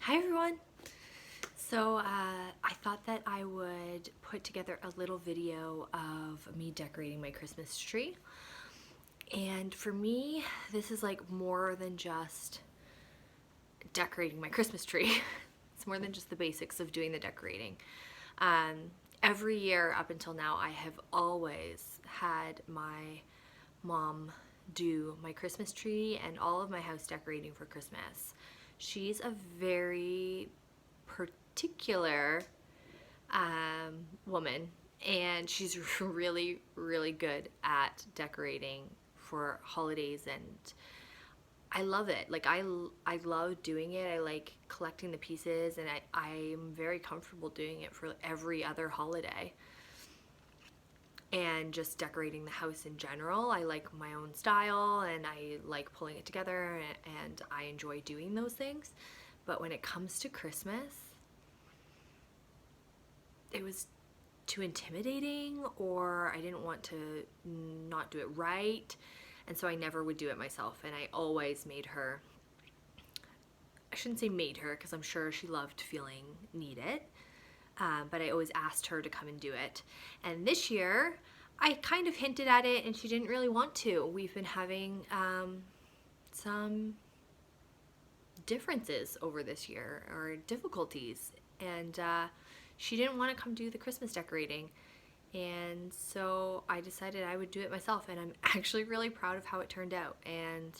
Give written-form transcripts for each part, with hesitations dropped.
Hi everyone! So I thought that I would put together a little video of me decorating my Christmas tree. And for me, this is like more than just decorating my Christmas tree. It's more than just the basics of doing the decorating. Um, every year up until now, I have always had my mom do my Christmas tree and all of my house decorating for Christmas. She's a very particular woman, and she's really, really good at decorating for holidays, and I love it. Like I love doing it. I like collecting the pieces, and I'm very comfortable doing it for every other holiday. And just decorating the house in general. I like my own style and I like pulling it together, and I enjoy doing those things. But when it comes to Christmas, it was too intimidating, or I didn't want to not do it right. And so I never would do it myself. And I always made her, I shouldn't say made her, because I'm sure she loved feeling needed. But I always asked her to come and do it. And this year, I kind of hinted at it and she didn't really want to. We've been having some differences over this year, or difficulties, and she didn't want to come do the Christmas decorating. And so I decided I would do it myself, and I'm actually really proud of how it turned out. And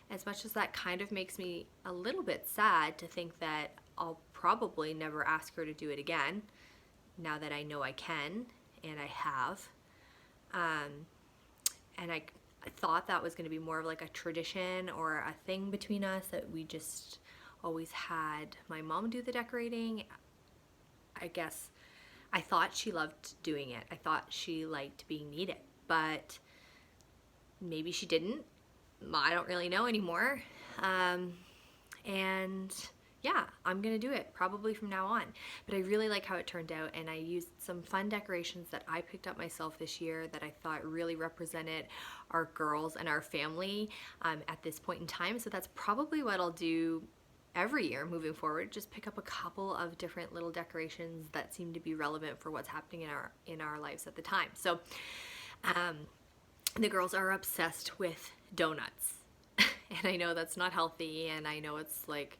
as much as that kind of makes me a little bit sad to think that I'll probably never ask her to do it again, now that I know I can, and I have. And I thought that was going to be more of like a tradition or a thing between us, that we just always had my mom do the decorating. I guess I thought she loved doing it. I thought she liked being needed, but maybe she didn't. I don't really know anymore. And yeah, I'm gonna do it probably from now on. But I really like how it turned out, and I used some fun decorations that I picked up myself this year that I thought really represented our girls and our family at this point in time. So that's probably what I'll do every year moving forward. Just pick up a couple of different little decorations that seem to be relevant for what's happening in our lives at the time. So the girls are obsessed with donuts. And I know that's not healthy, and I know it's like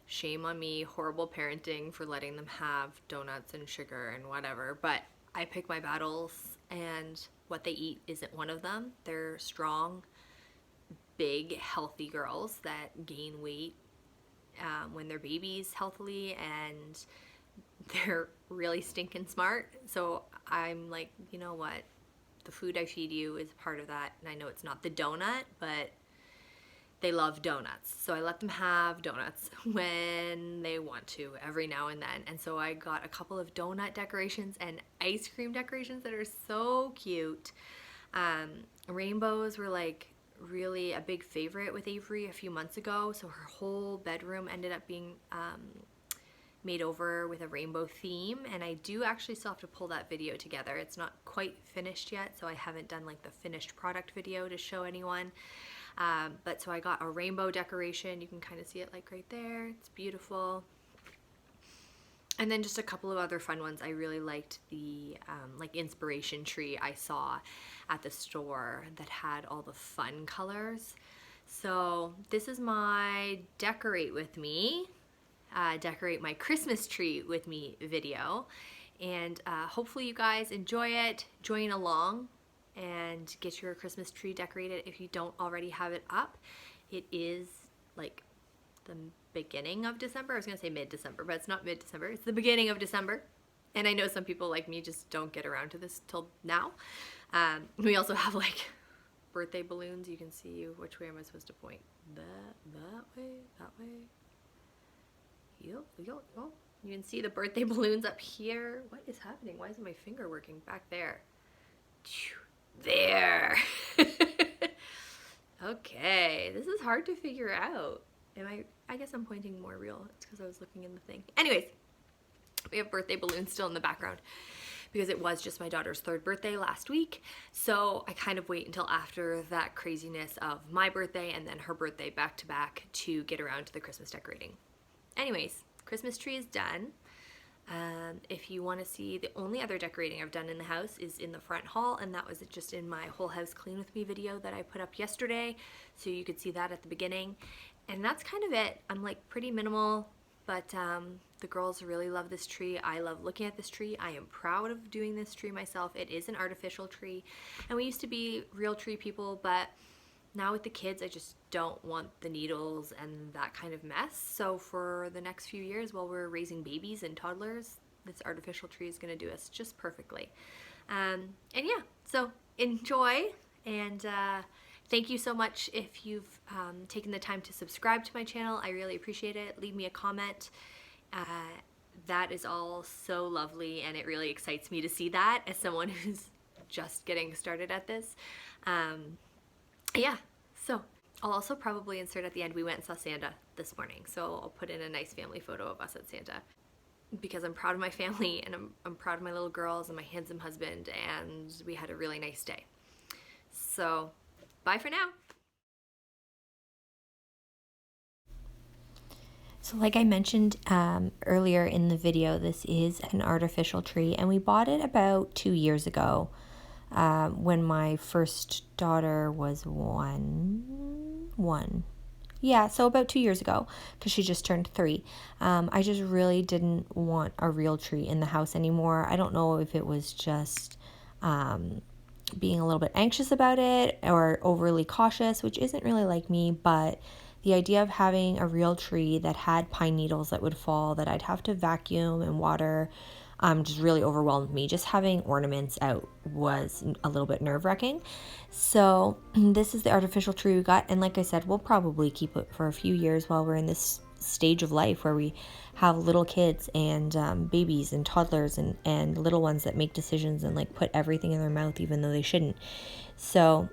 shame on me, horrible parenting for letting them have donuts and sugar and whatever, but I pick my battles, and what they eat isn't one of them. They're strong, big, healthy girls that gain weight when they're babies healthily, and they're really stinking smart. So I'm like, you know what? The food I feed you is part of that, and I know it's not the donut, but they love donuts. So I let them have donuts when they want to every now and then. And so I got a couple of donut decorations and ice cream decorations that are so cute. Rainbows were like really a big favorite with Avery a few months ago. So her whole bedroom ended up being made over with a rainbow theme, and I do actually still have to pull that video together. It's not quite finished yet, so I haven't done like the finished product video to show anyone. But so I got a rainbow decoration. You can kind of see it like right there. It's beautiful. And then just a couple of other fun ones. I really liked the like inspiration tree I saw at the store that had all the fun colors. So this is my decorate with me, decorate my Christmas tree with me video. And hopefully you guys enjoy it, join along, and get your Christmas tree decorated if you don't already have it up. It is like the beginning of December. I was gonna say mid-December, but it's not mid-December. It's the beginning of December. And I know some people like me just don't get around to this till now. We also have like birthday balloons. You can see, which way am I supposed to point? That way, that way. Yep. You can see the birthday balloons up here. What is happening? Why isn't my finger working back there? There. Okay, this is hard to figure out. I guess I'm pointing more real. It's because I was looking in the thing. Anyways, we have birthday balloons still in the background because it was just my daughter's 3rd birthday last week. So I kind of wait until after that craziness of my birthday and then her birthday back to back to get around to the Christmas decorating. anyways, Christmas tree is done. If you want to see, the only other decorating I've done in the house is in the front hall, and that was just in my whole house clean with me video that I put up yesterday, so you could see that at the beginning. And that's kind of it. I'm like pretty minimal, but the girls really love this tree. I love looking at this tree. I am proud of doing this tree myself. It is an artificial tree, and we used to be real tree people, but now with the kids, I just don't want the needles and that kind of mess. So for the next few years while we're raising babies and toddlers, this artificial tree is going to do us just perfectly. And yeah, so enjoy, and thank you so much if you've taken the time to subscribe to my channel. I really appreciate it. Leave me a comment. That is all so lovely, and it really excites me to see that as someone who's just getting started at this. Yeah, so I'll also probably insert at the end, we went and saw Santa this morning, so I'll put in a nice family photo of us at Santa, because I'm proud of my family, and I'm proud of my little girls and my handsome husband, and we had a really nice day. So bye for now. So like I mentioned earlier in the video, this is an artificial tree, and we bought it about 2 years ago. When my first daughter was one. Yeah, so about 2 years ago, because she just turned 3. I just really didn't want a real tree in the house anymore. I don't know if it was just being a little bit anxious about it or overly cautious, which isn't really like me, but the idea of having a real tree that had pine needles that would fall, that I'd have to vacuum and water, just really overwhelmed me. Just having ornaments out was a little bit nerve-wracking. So this is the artificial tree we got, and like I said, we'll probably keep it for a few years while we're in this stage of life where we have little kids and babies and toddlers and little ones that make decisions and like put everything in their mouth even though they shouldn't. So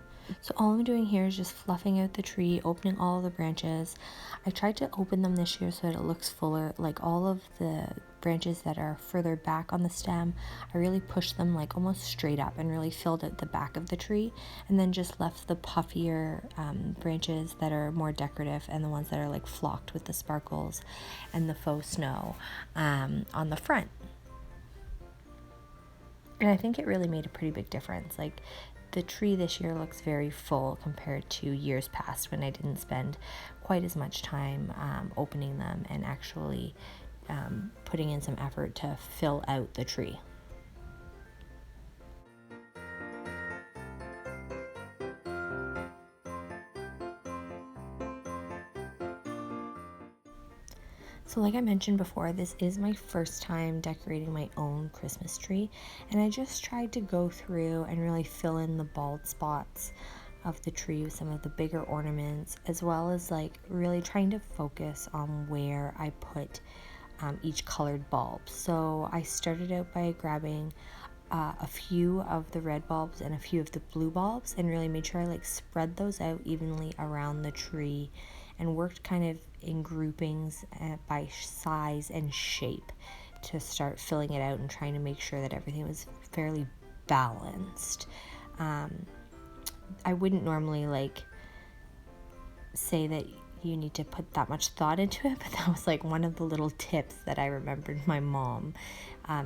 all I'm doing here is just fluffing out the tree, opening all of the branches. I tried to open them this year so that it looks fuller, like all of the branches that are further back on the stem, I really pushed them like almost straight up and really filled out the back of the tree, and then just left the puffier branches that are more decorative and the ones that are like flocked with the sparkles and the faux snow on the front. And I think it really made a pretty big difference. Like, the tree this year looks very full compared to years past when I didn't spend quite as much time opening them and actually putting in some effort to fill out the tree. So like I mentioned before, this is my first time decorating my own Christmas tree, and I just tried to go through and really fill in the bald spots of the tree with some of the bigger ornaments, as well as like really trying to focus on where I put each colored bulb. So I started out by grabbing a few of the red bulbs and a few of the blue bulbs, and really made sure I like spread those out evenly around the tree, and worked kind of in groupings by size and shape to start filling it out and trying to make sure that everything was fairly balanced. I wouldn't normally like say that you need to put that much thought into it, but that was like one of the little tips that I remembered my mom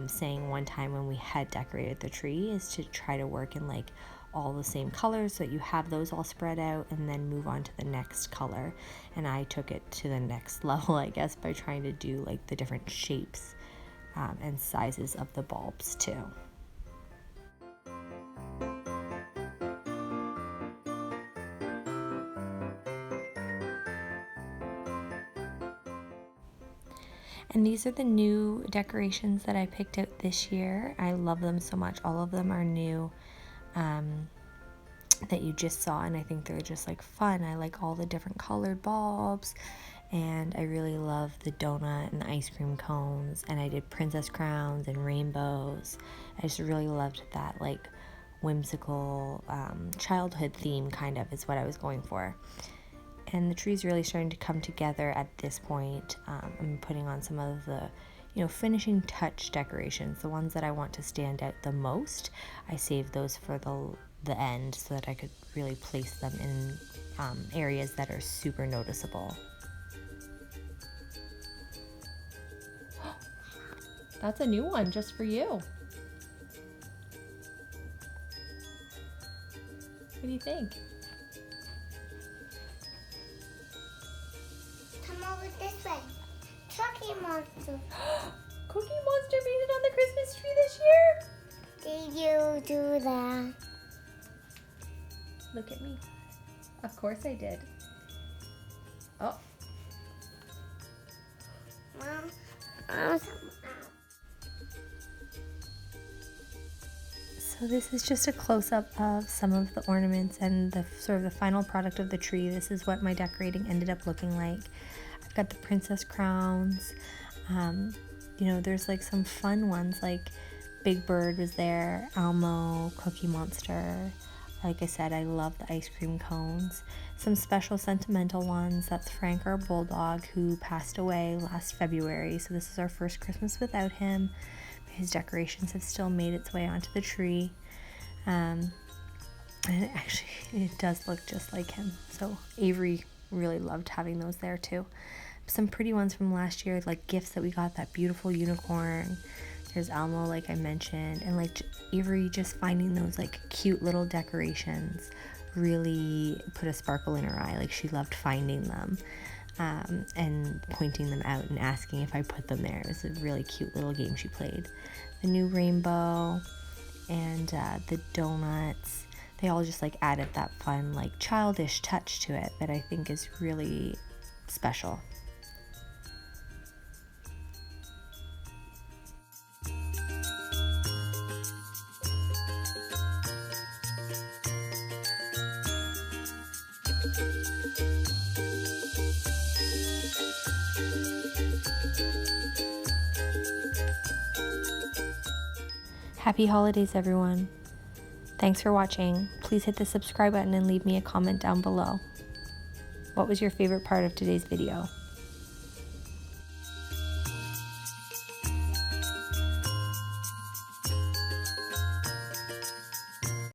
saying one time when we had decorated the tree, is to try to work in like all the same colors so that you have those all spread out, and then move on to the next color. And I took it to the next level, I guess, by trying to do like the different shapes and sizes of the bulbs too. And these are the new decorations that I picked out this year. I love them so much. All of them are new that you just saw, and I think they're just like fun. I like all the different colored bulbs, and I really love the donut and the ice cream cones, and I did princess crowns and rainbows. I just really loved that like whimsical childhood theme, kind of is what I was going for. And the tree's really starting to come together at this point. I'm putting on some of the, finishing touch decorations, the ones that I want to stand out the most. I saved those for the end so that I could really place them in areas that are super noticeable. That's a new one just for you. What do you think? Come over this way. Cookie Monster. Cookie Monster made it on the Christmas tree this year? Did you do that? Look at me. Of course I did. Oh. Mom. So this is just a close-up of some of the ornaments and the sort of the final product of the tree. This is what my decorating ended up looking like. I've got the princess crowns. You know, there's like some fun ones like Big Bird was there, Elmo, Cookie Monster. Like I said, I love the ice cream cones. Some special sentimental ones. That's Frank, our bulldog, who passed away last February. So this is our first Christmas without him. His decorations have still made its way onto the tree. And it does look just like him. So Avery really loved having those there too. Some pretty ones from last year, like gifts that we got, that beautiful unicorn. There's Elmo, like I mentioned, and like Avery just finding those like cute little decorations really put a sparkle in her eye. Like she loved finding them and pointing them out and asking if I put them there. It was a really cute little game she played. The new rainbow and the donuts, they all just like added that fun like childish touch to it that I think is really special. Happy holidays, everyone. Thanks for watching. Please hit the subscribe button and leave me a comment down below. What was your favorite part of today's video?